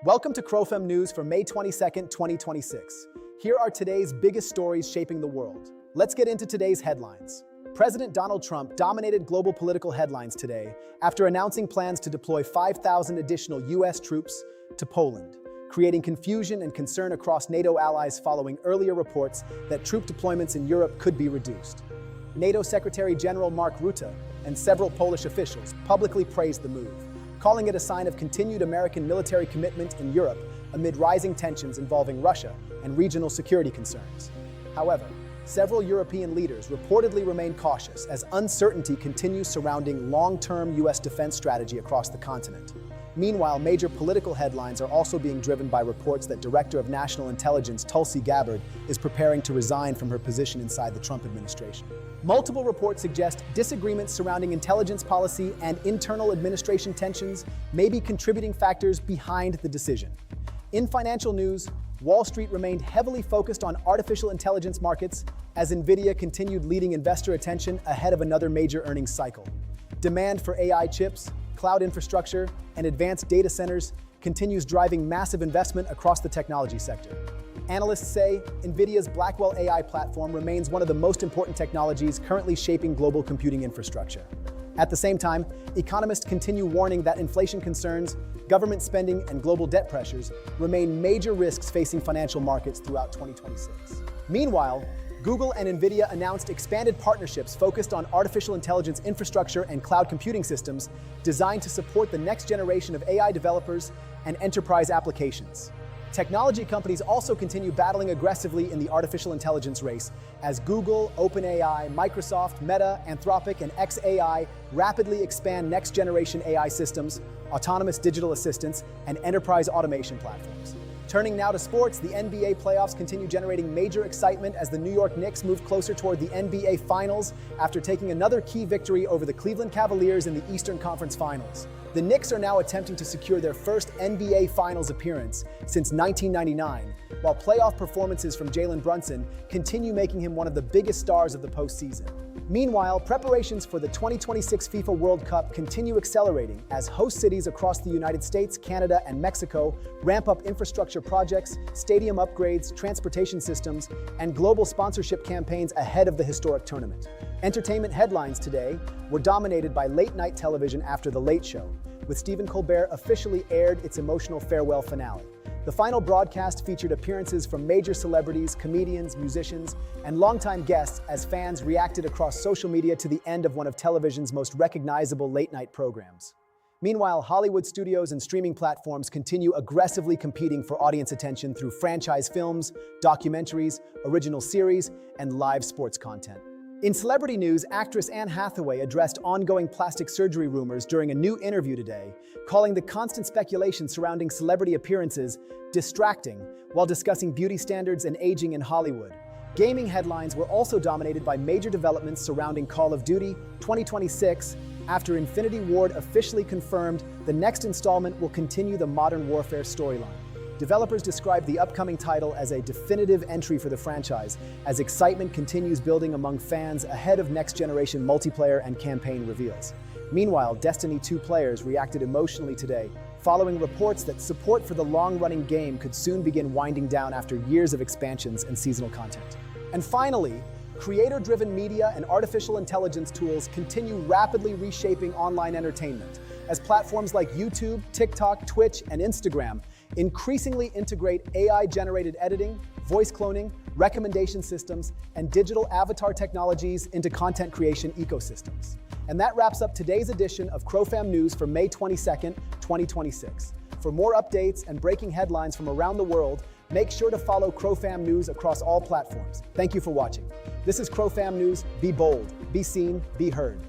Welcome to Crofam News for May 22nd, 2026. Here are today's biggest stories shaping the world. Let's get into today's headlines. President Donald Trump dominated global political headlines today after announcing plans to deploy 5,000 additional U.S. troops to Poland, creating confusion and concern across NATO allies following earlier reports that troop deployments in Europe could be reduced. NATO Secretary General Mark Rutte and several Polish officials publicly praised the move, calling it a sign of continued American military commitment in Europe amid rising tensions involving Russia and regional security concerns. However, several European leaders reportedly remain cautious as uncertainty continues surrounding long-term U.S. defense strategy across the continent. Meanwhile, major political headlines are also being driven by reports that Director of National Intelligence Tulsi Gabbard is preparing to resign from her position inside the Trump administration. Multiple reports suggest disagreements surrounding intelligence policy and internal administration tensions may be contributing factors behind the decision. In financial news, Wall Street remained heavily focused on artificial intelligence markets as Nvidia continued leading investor attention ahead of another major earnings cycle. Demand for AI chips, cloud infrastructure, and advanced data centers continues driving massive investment across the technology sector. Analysts say Nvidia's Blackwell AI platform remains one of the most important technologies currently shaping global computing infrastructure. At the same time, economists continue warning that inflation concerns, government spending, and global debt pressures remain major risks facing financial markets throughout 2026. Meanwhile, Google and Nvidia announced expanded partnerships focused on artificial intelligence infrastructure and cloud computing systems designed to support the next generation of AI developers and enterprise applications. Technology companies also continue battling aggressively in the artificial intelligence race as Google, OpenAI, Microsoft, Meta, Anthropic, and xAI rapidly expand next-generation AI systems, autonomous digital assistants, and enterprise automation platforms. Turning now to sports, the NBA playoffs continue generating major excitement as the New York Knicks move closer toward the NBA Finals after taking another key victory over the Cleveland Cavaliers in the Eastern Conference Finals. The Knicks are now attempting to secure their first NBA Finals appearance since 1999, while playoff performances from Jalen Brunson continue making him one of the biggest stars of the postseason. Meanwhile, preparations for the 2026 FIFA World Cup continue accelerating as host cities across the United States, Canada, and Mexico ramp up infrastructure projects, stadium upgrades, transportation systems, and global sponsorship campaigns ahead of the historic tournament. Entertainment headlines today were dominated by late-night television after The Late Show, with Stephen Colbert officially aired its emotional farewell finale. The final broadcast featured appearances from major celebrities, comedians, musicians, and longtime guests as fans reacted across social media to the end of one of television's most recognizable late-night programs. Meanwhile, Hollywood studios and streaming platforms continue aggressively competing for audience attention through franchise films, documentaries, original series, and live sports content. In celebrity news, actress Anne Hathaway addressed ongoing plastic surgery rumors during a new interview today, calling the constant speculation surrounding celebrity appearances distracting while discussing beauty standards and aging in Hollywood. Gaming headlines were also dominated by major developments surrounding Call of Duty 2026 after Infinity Ward officially confirmed the next installment will continue the Modern Warfare storyline. Developers described the upcoming title as a definitive entry for the franchise, as excitement continues building among fans ahead of next-generation multiplayer and campaign reveals. Meanwhile, Destiny 2 players reacted emotionally today, following reports that support for the long-running game could soon begin winding down after years of expansions and seasonal content. And finally, creator-driven media and artificial intelligence tools continue rapidly reshaping online entertainment, as platforms like YouTube, TikTok, Twitch, and Instagram increasingly integrate AI-generated editing, voice cloning, recommendation systems, and digital avatar technologies into content creation ecosystems. And that wraps up today's edition of Crofam News for May 22nd, 2026. For more updates and breaking headlines from around the world, make sure to follow Crofam News across all platforms. Thank you for watching. This is Crofam News. Be bold, be seen, be heard.